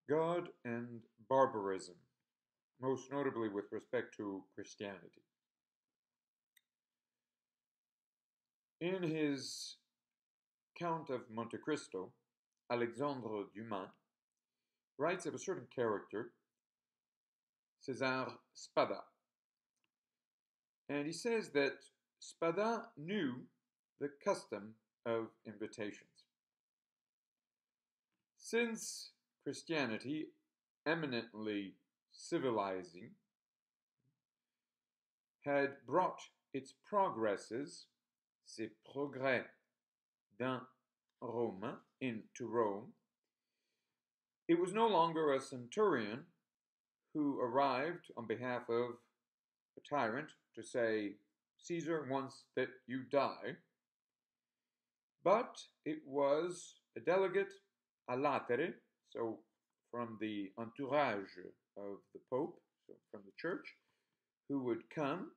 God and barbarism, most notably with respect to Christianity. In his Count of Monte Cristo, Alexandre Dumas writes of a certain character, César Spada, and he says that Spada knew the custom of invitations. Since Christianity, eminently civilizing, had brought its progresses, ses progrès d'un Romain, into Rome, it was no longer a centurion who arrived on behalf of a tyrant to say, Caesar wants that you die, but it was a delegate a latere, so from the entourage of the Pope, so from the church, who would come,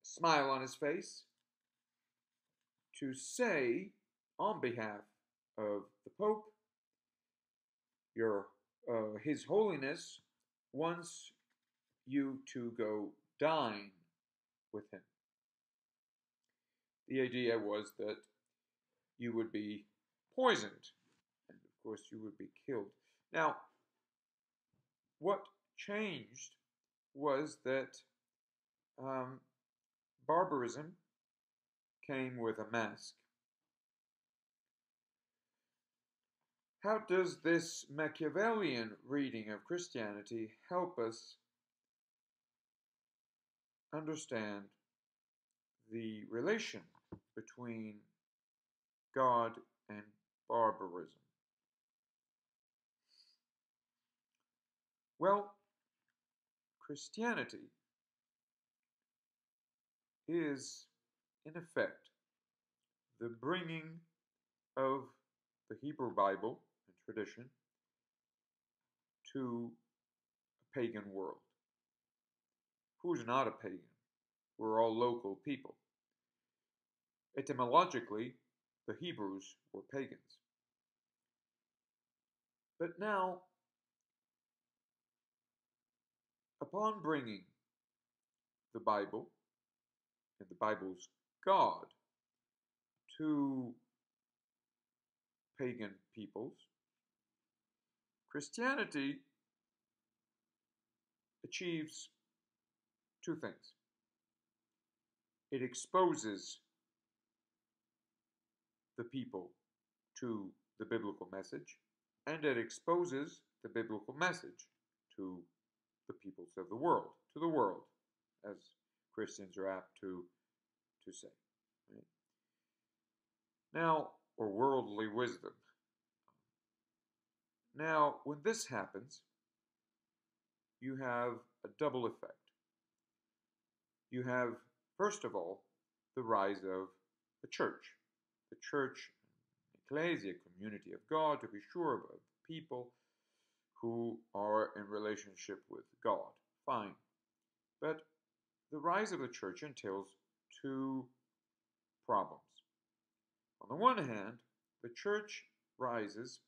smile on his face, to say on behalf of the Pope, His Holiness wants you to go dine with him. The idea was that you would be poisoned, and of course you would be killed. Now, what changed was that barbarism came with a mask. How does this Machiavellian reading of Christianity help us understand the relation between God and barbarism? Well, Christianity is, in effect, the bringing of the Hebrew Bible and tradition to a pagan world. Who's not a pagan? We're all local people. Etymologically, the Hebrews were pagans. But now, upon bringing the Bible and the Bible's God to pagan peoples, Christianity achieves two things. It exposes the people to the biblical message, and it exposes the biblical message to the peoples of the world, to the world, as Christians are apt to say. Right? Now, or worldly wisdom. Now, when this happens, you have a double effect. You have, first of all, the rise of the church. The church, ecclesia, community of God, to be sure, of people who are in relationship with God. Fine. But the rise of the church entails two problems. On the one hand, the church rises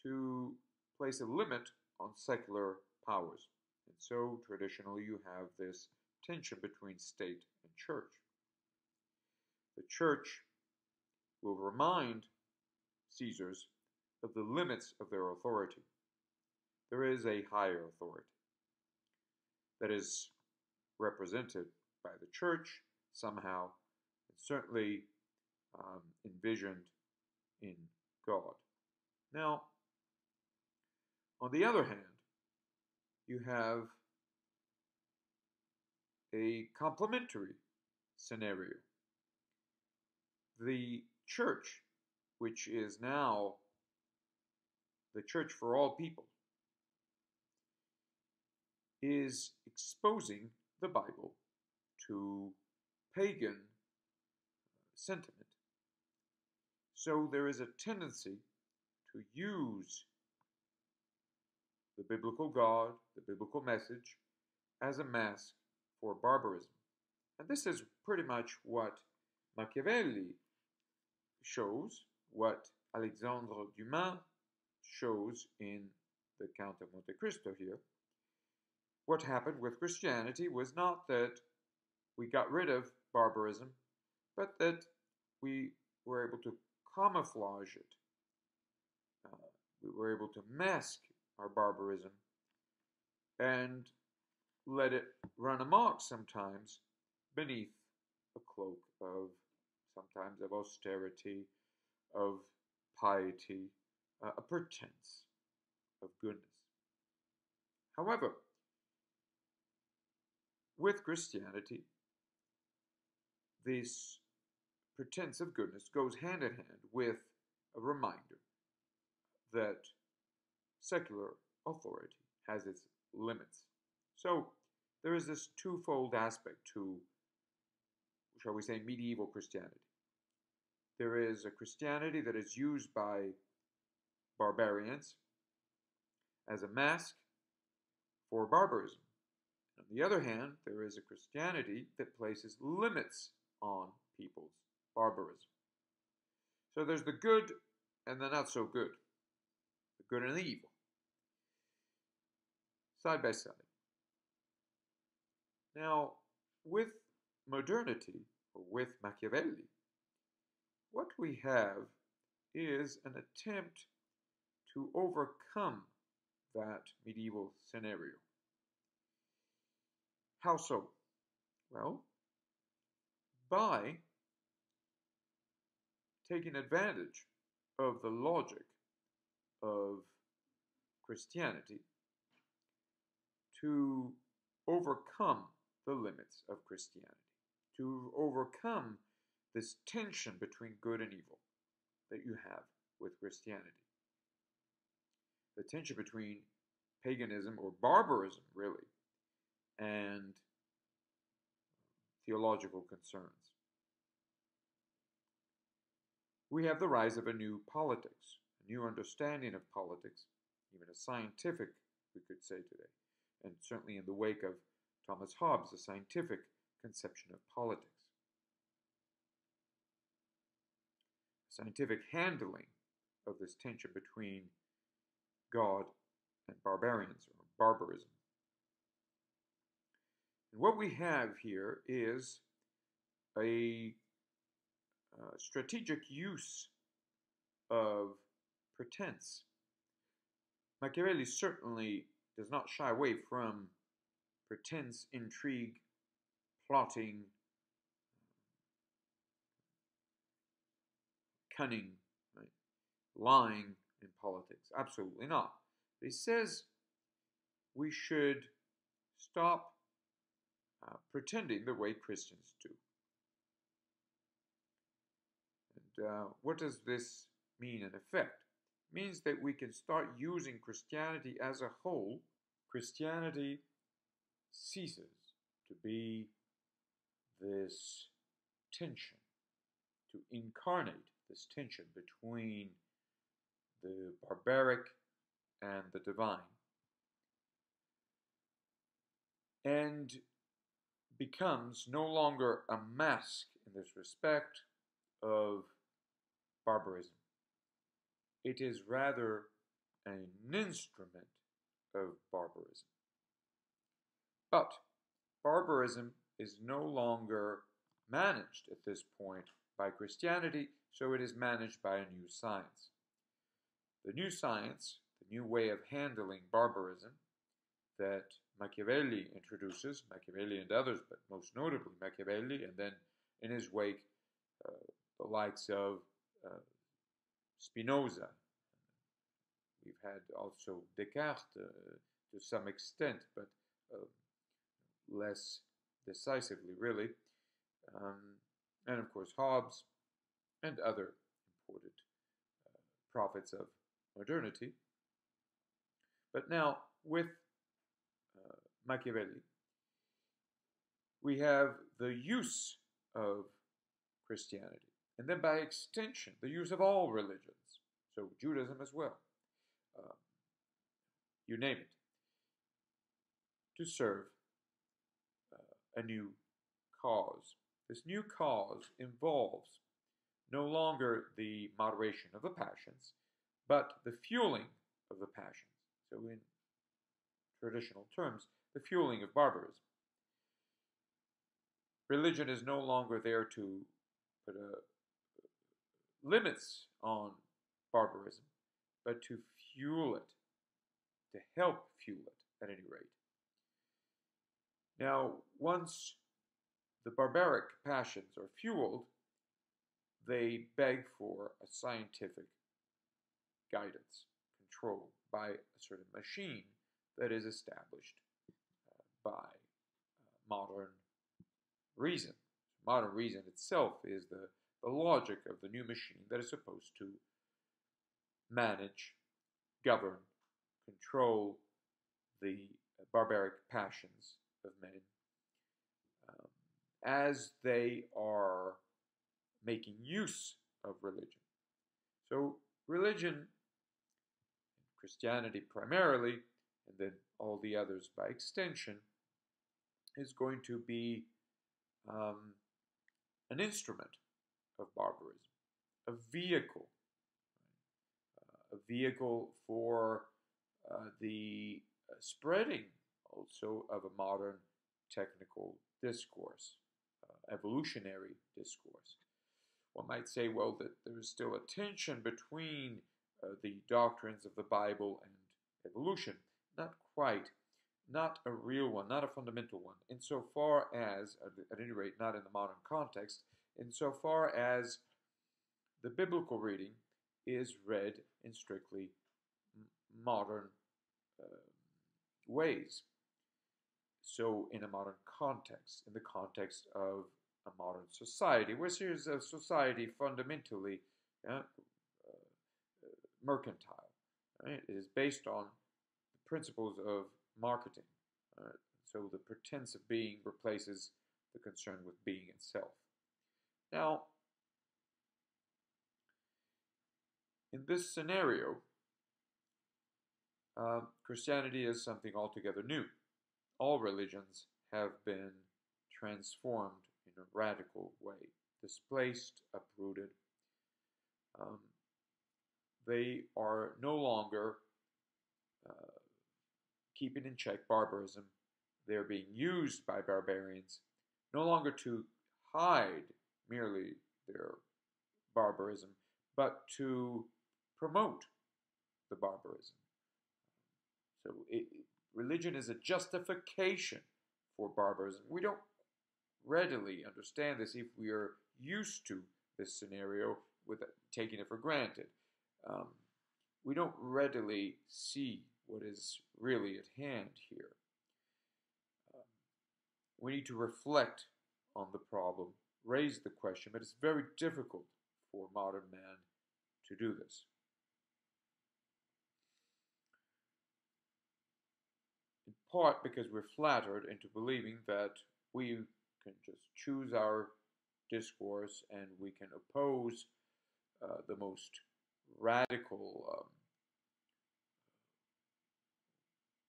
to place a limit on secular powers. And so, traditionally, you have this tension between state and church. The church will remind Caesars of the limits of their authority. There is a higher authority that is represented by the church somehow, and certainly envisioned in God. Now, on the other hand, you have a complementary scenario. The church, which is now the church for all people, is exposing the Bible to pagan sentiment. So there is a tendency to use the biblical God, the biblical message, as a mask for barbarism. And this is pretty much what Machiavelli shows, what Alexandre Dumas shows in the Count of Monte Cristo here, what happened with Christianity was not that we got rid of barbarism, but that we were able to camouflage it. We were able to mask our barbarism and let it run amok sometimes beneath a cloak of sometimes of austerity, of piety, a pretense of goodness. However, with Christianity, this pretense of goodness goes hand in hand with a reminder that secular authority has its limits. So there is this twofold aspect to, shall we say, medieval Christianity. There is a Christianity that is used by barbarians as a mask for barbarism. On the other hand, there is a Christianity that places limits on people's barbarism. So there's the good and the not so good, the good and the evil, side by side. Now, with modernity, or with Machiavelli, what we have is an attempt to overcome that medieval scenario. How so? Well, by taking advantage of the logic of Christianity to overcome the limits of Christianity, to overcome this tension between good and evil that you have with Christianity. The tension between paganism or barbarism, really, and theological concerns. We have the rise of a new politics, a new understanding of politics, even a scientific, we could say today, and certainly in the wake of Thomas Hobbes, a scientific conception of politics. Scientific handling of this tension between God and barbarians, or barbarism. And what we have here is a strategic use of pretense. Machiavelli certainly does not shy away from pretense, intrigue, plotting, cunning, right? Lying in politics. Absolutely not. He says we should stop pretending the way Christians do. And what does this mean in effect? It means that we can start using Christianity as a whole. Christianity ceases to be this tension, to incarnate this tension between the barbaric and the divine, and becomes no longer a mask in this respect of barbarism. It is rather an instrument of barbarism. But barbarism is no longer managed at this point by Christianity, so it is managed by a new science. The new science, the new way of handling barbarism that Machiavelli introduces, Machiavelli and others, but most notably Machiavelli, and then in his wake the likes of Spinoza. We've had also Descartes to some extent, but less decisively, really. And of course Hobbes and other important prophets of modernity. But now, with Machiavelli, we have the use of Christianity, and then by extension, the use of all religions, so Judaism as well, you name it, to serve a new cause. This new cause involves no longer the moderation of the passions, but the fueling of the passions. So in traditional terms, the fueling of barbarism. Religion is no longer there to put limits on barbarism, but to fuel it, to help fuel it at any rate. Now, once the barbaric passions are fueled, they beg for a scientific guidance, control by a certain machine that is established by modern reason. Modern reason itself is the logic of the new machine that is supposed to manage, govern, control the barbaric passions of men as they are making use of religion. So religion, Christianity primarily, and then all the others by extension, is going to be an instrument of barbarism, a vehicle for the spreading also of a modern technical discourse, evolutionary discourse. One might say, well, that there is still a tension between the doctrines of the Bible and evolution. Not quite. Not a real one, not a fundamental one, insofar as, at any rate, not in the modern context, insofar as the biblical reading is read in strictly modern ways. So in a modern context, in the context of a modern society, which is a society fundamentally mercantile. Right? It is based on the principles of marketing. So the pretense of being replaces the concern with being itself. Now, in this scenario, Christianity is something altogether new. All religions have been transformed in a radical way, displaced, uprooted. They are no longer keeping in check barbarism. They're being used by barbarians no longer to hide merely their barbarism, but to promote the barbarism. So religion is a justification for barbarism. We don't readily understand this if we are used to this scenario with taking it for granted. We don't readily see what is really at hand here. We need to reflect on the problem, raise the question, but it's very difficult for modern man to do this. In part because we're flattered into believing that we can just choose our discourse and we can oppose the most radical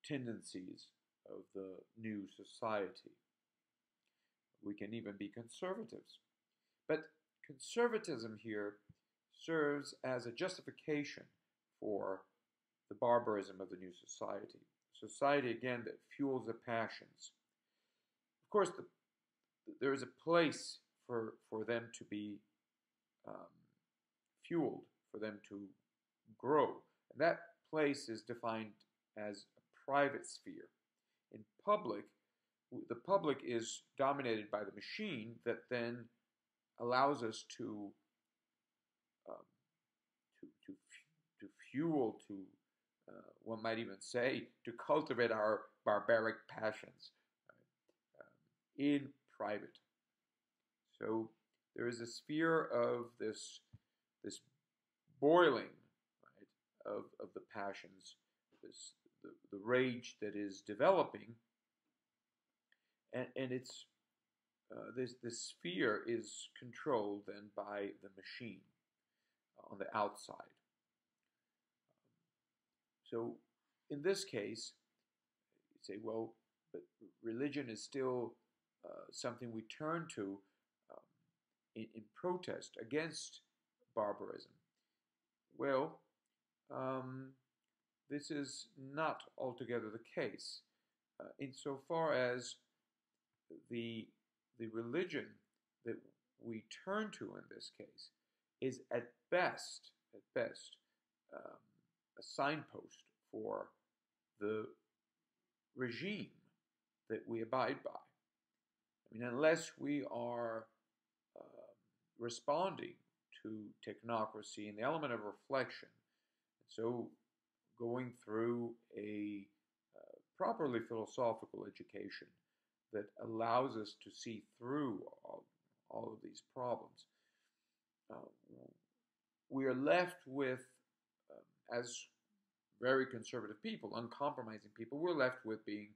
tendencies of the new society. We can even be conservatives. But conservatism here serves as a justification for the barbarism of the new society. Society, again, that fuels the passions. Of course, there is a place for them to be fueled, for them to grow. And that place is defined as a private sphere. In public, the public is dominated by the machine that then allows us to fuel, to one might even say, to cultivate our barbaric passions in private. So there is a sphere of this boiling, right, of the passions, the rage that is developing, and it's this sphere is controlled then by the machine on the outside. So in this case, you say, well, but religion is still something we turn to in protest against barbarism. Well, um, this is not altogether the case, insofar as the the religion that we turn to in this case is at best, um, a signpost for the regime that we abide by. I mean, unless we are responding to technocracy and the element of reflection, so going through a properly philosophical education that allows us to see through all of these problems, uh, we are left with, as very conservative people, uncompromising people, we're left with being,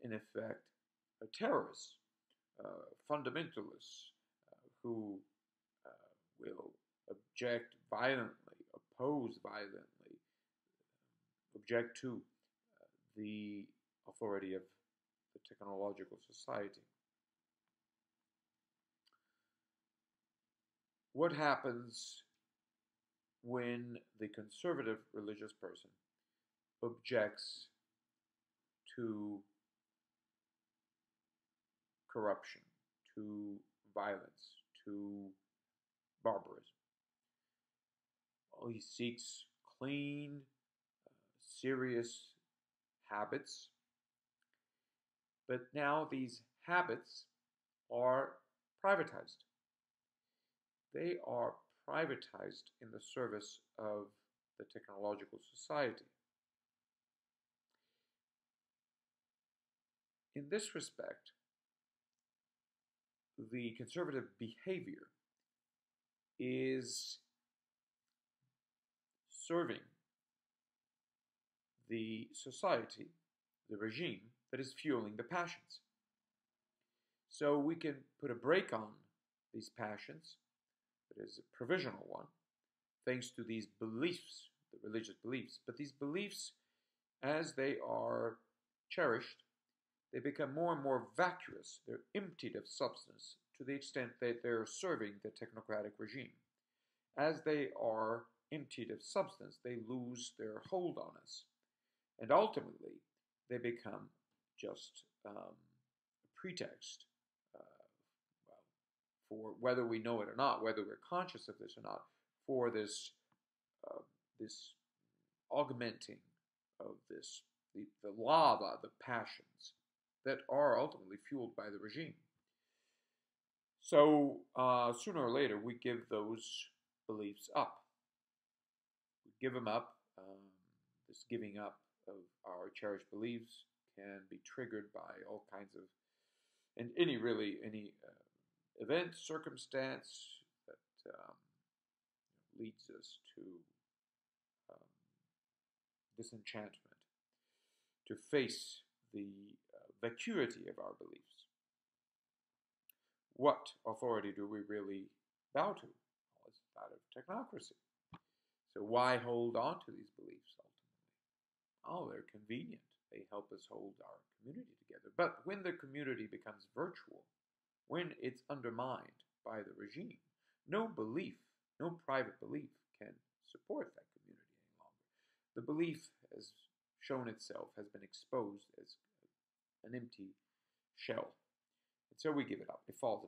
in effect, terrorists, fundamentalists who will object violently, oppose violently, object to the authority of the technological society. What happens when the conservative religious person objects to corruption, to violence, to barbarism? Well, he seeks clean, serious habits, but now these habits are privatized. They are privatized in the service of the technological society. In this respect, the conservative behavior is serving the society, the regime that is fueling the passions. So we can put a brake on these passions, that is a provisional one, thanks to these beliefs, the religious beliefs. But these beliefs, as they are cherished, they become more and more vacuous. They're emptied of substance to the extent that they're serving the technocratic regime. As they are emptied of substance, they lose their hold on us. And ultimately, they become just a pretext, well, for whether we know it or not, whether we're conscious of this or not, for this augmenting of the lava, the passions that are ultimately fueled by the regime. So sooner or later, we give those beliefs up. We give them up. This giving up of our cherished beliefs can be triggered by all kinds of, and any event, circumstance that leads us to disenchantment, to face the vacuity of our beliefs. What authority do we really bow to? Well, it's that of technocracy. So why hold on to these beliefs ultimately? Oh, they're convenient. They help us hold our community together. But when the community becomes virtual, when it's undermined by the regime, no belief, no private belief can support that community any longer. The belief has shown itself, has been exposed as an empty shell. And so we give it up. It falls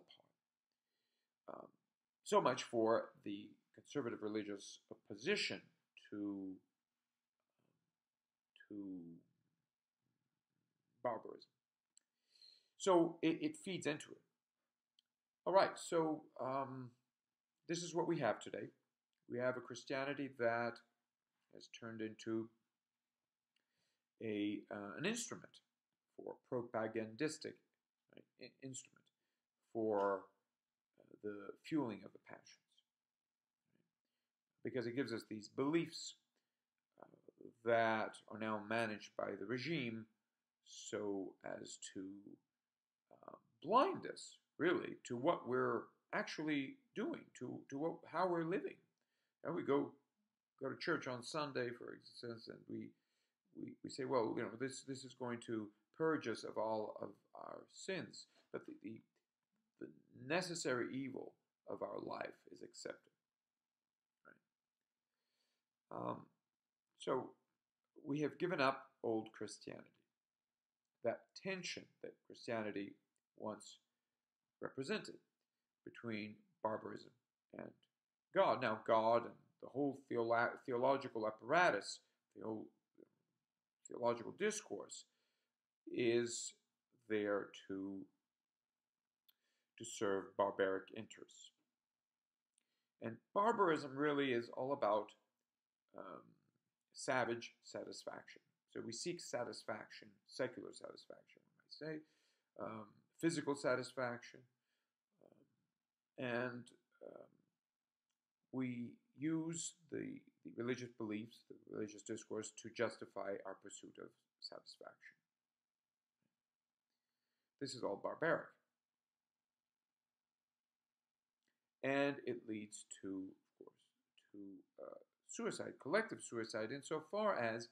apart. So much for the conservative religious opposition to barbarism. So it feeds into it. All right, so this is what we have today. We have a Christianity that has turned into an instrument for propagandistic instrument for the fueling of the passions, because it gives us these beliefs that are now managed by the regime so as to blind us, really, to what we're actually doing, to how we're living. And we go to church on Sunday, for instance, and we say, well, this is going to purge us of all of our sins, but the necessary evil of our life is accepted. Right? So we have given up old Christianity, that tension that Christianity once represented between barbarism and God. Now, God and the whole theological apparatus, the whole theological discourse, is there to serve barbaric interests. And barbarism really is all about um, savage satisfaction. So we seek satisfaction, secular satisfaction, we might say, physical satisfaction, and um, we use the religious beliefs, the religious discourse, to justify our pursuit of satisfaction. This is all barbaric. And it leads to, of course, to suicide, collective suicide, insofar as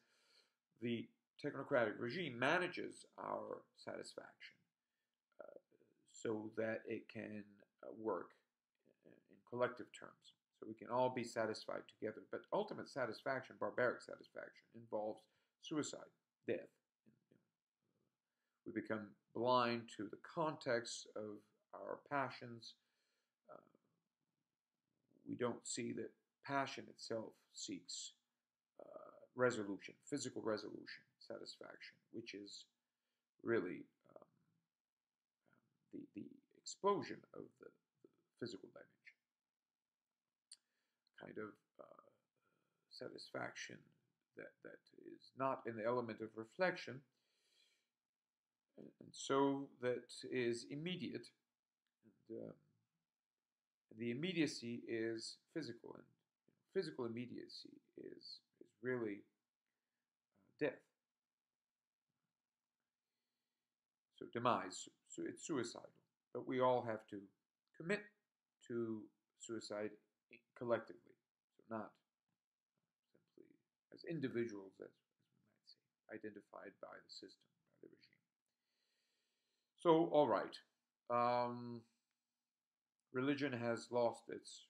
the technocratic regime manages our satisfaction so that it can work in collective terms. So we can all be satisfied together. But ultimate satisfaction, barbaric satisfaction, involves suicide, death. We become blind to the context of our passions. We don't see that passion itself seeks resolution, physical resolution, satisfaction, which is really the explosion of the physical dimension. Kind of satisfaction that is not in the element of reflection, and so that is immediate. And the immediacy is physical, and physical immediacy is really death. So demise, so it's suicidal. But we all have to commit to suicide collectively, so not simply as individuals, as we might say, identified by the system, by the regime. So, all right. Religion has lost its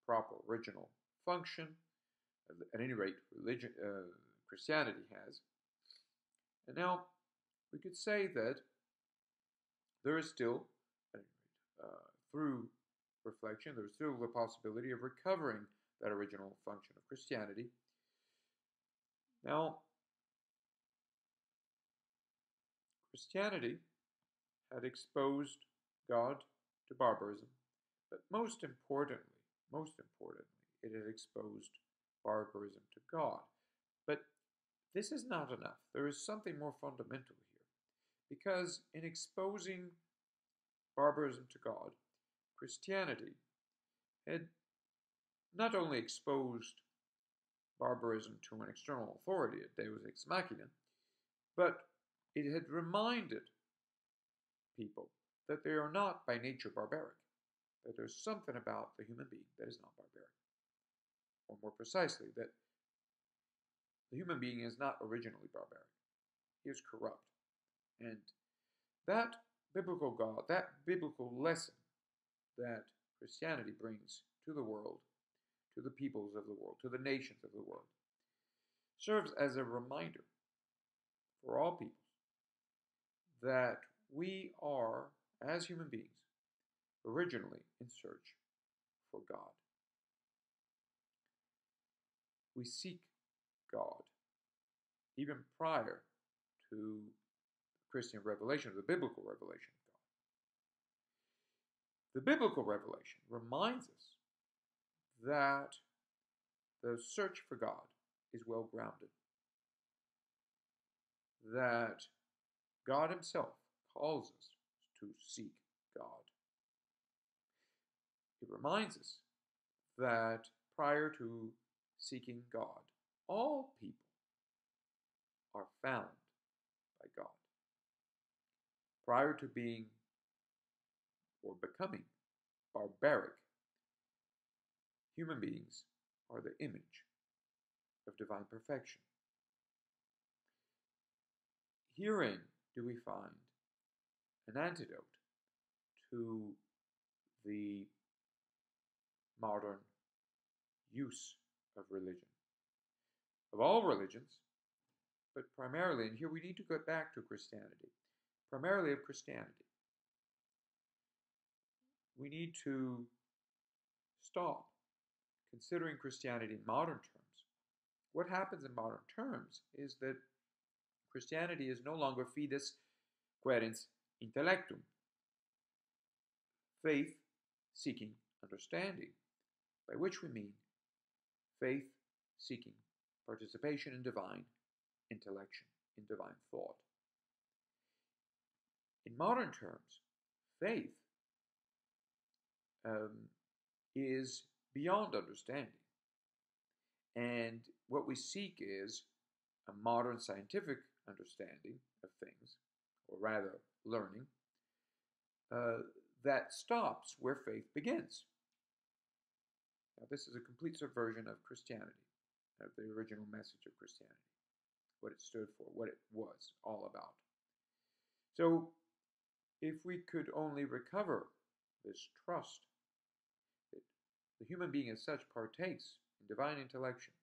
proper original function. At any rate, Christianity has. And now we could say that there is still, at any rate, through reflection, there's still the possibility of recovering that original function of Christianity. Now, Christianity had exposed God to barbarism, but most importantly, it had exposed barbarism to God. But this is not enough. There is something more fundamental here. Because in exposing barbarism to God, Christianity had not only exposed barbarism to an external authority, a deus ex machina, but it had reminded people that they are not by nature barbaric, that there's something about the human being that is not barbaric. Or more precisely, that the human being is not originally barbaric. He is corrupt. And that biblical God, that biblical lesson that Christianity brings to the world, to the peoples of the world, to the nations of the world, serves as a reminder for all peoples that we are, as human beings, originally in search for God. We seek God even prior to the Christian revelation, the biblical revelation of God. The biblical revelation reminds us that the search for God is well grounded, that God Himself calls us to seek God. It reminds us that prior to seeking God, all people are found by God. Prior to being or becoming barbaric, human beings are the image of divine perfection. Herein do we find an antidote to the modern use of religion, of all religions, but primarily, and here we need to get back to Christianity, primarily of Christianity. We need to stop considering Christianity in modern terms. What happens in modern terms is that Christianity is no longer fides querens intellectum, faith seeking understanding, by which we mean faith seeking participation in divine intellection, in divine thought. In modern terms, faith is beyond understanding. And what we seek is a modern scientific understanding of things, or rather learning, that stops where faith begins. Now, this is a complete subversion of Christianity, of the original message of Christianity, what it stood for, what it was all about. So, if we could only recover this trust that the human being as such partakes in divine intellection,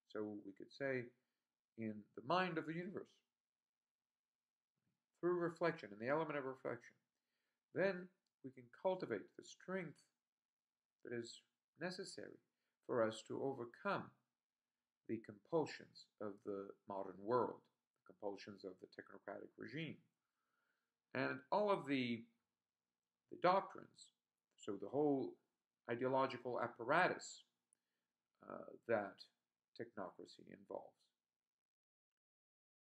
so we could say in the mind of the universe, through reflection, in the element of reflection, then we can cultivate the strength that is necessary for us to overcome the compulsions of the modern world, the compulsions of the technocratic regime. And all of the doctrines, so the whole ideological apparatus that technocracy involves.